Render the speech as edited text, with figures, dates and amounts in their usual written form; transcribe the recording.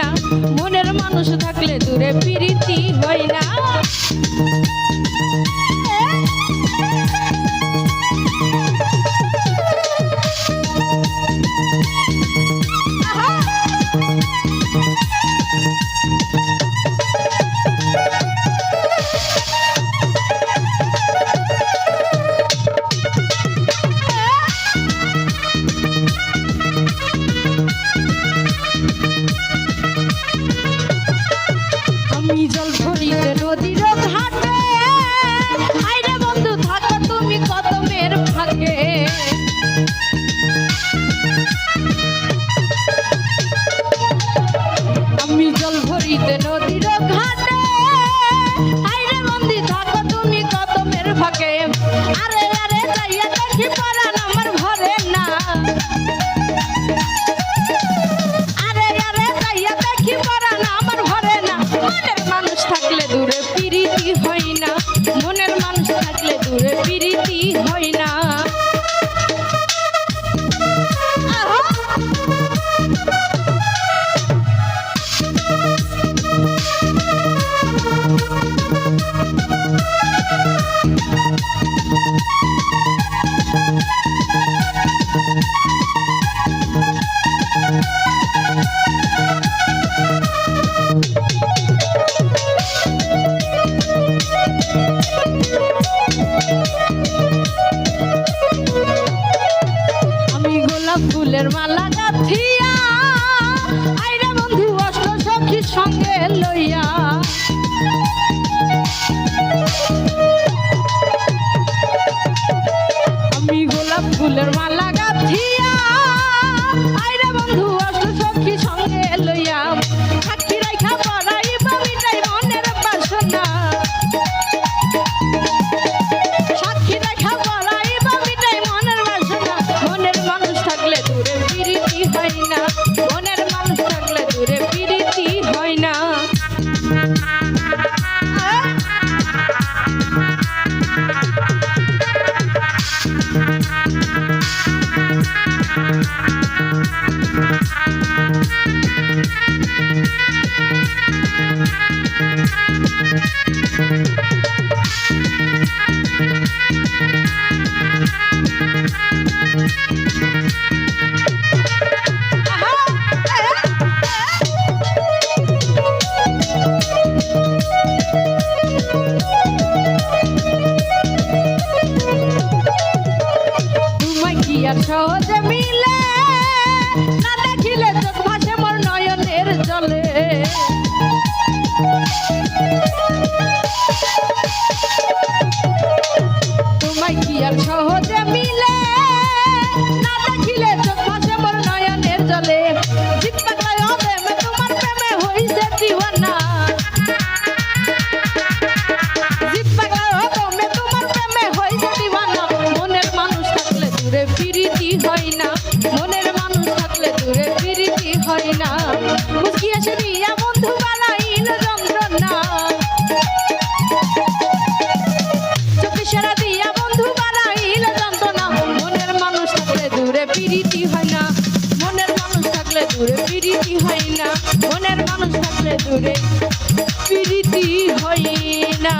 না, মনের মানুষ থাকলে দূরে প্রীতি হয় না। আমি জল ভরিতে নদীর ঘাটে, আইরে বন্ধু থাকো তুমি কদমের ফাঁকে। আমি জল ভরিতে নদীর ঘাটে, আইরে বন্ধু থাকো তুমি কদমের ফাঁকে। আরে আরে যাইয়া দেখি পরাণ আমার ঘরে না, আরে আরে যাইয়া দেখি পরাণ আমার ঘরে না। মনের মানুষ থাকলে দূরে প্রীতি হয় না, মনের মানুষ থাকলে দূরে প্রীতি হয় না। আমি গোলাপ ফুলের মালা গাঁথিয়া, আইরে বন্ধু অষ্ট সখীর সঙ্গে লইয়া। আমি গোলাপ ফুলের মালা গাঁথিয়া, আইরে বন্ধু অষ্ট সখীর সঙ্গে লইয়া। সাক্ষী রাইখা পড়াইবা মিটাই মনের বাসনা, সাক্ষী রাইখা পড়াইবা মিটাই মনের বাসনা। মনের মানুষ থাকলে দূরে প্রীতি হয় না, মনের মানুষ থাকলে দূরে প্রীতি হয় না। তোমায় কি আর সহজে মিলে, না দেখিলে চোখ ভাসে মোর নয়নের জলে। তোমায় কি আর সহজে মিলে, না দেখিলে চোখ ভাসে মোর নয়নের জলে। জিত পাগলা হবে মে তোমার প্রেমে হইছে দিওয়ানা, জিত পাগলা হবে মে তোমার প্রেমে হইছে দিওয়ানা। মনের মানুষ থাকলে দূরে প্রীতি হয় না, মনের মানুষ থাকলে দূরে প্রীতি হয় না। মুচকি এসে দিয়া বন্ধু বানাইল যন্ত্রণা, চোখে সেরা দিয়া বন্ধু বানাইল যন্ত্রণা। মনের মানুষ থাকলে দূরে প্রীতি হয় না, মনের মানুষ থাকলে দূরে প্রীতি হয় না, মনের মানুষ থাকলে দূরে প্রীতি হয় না।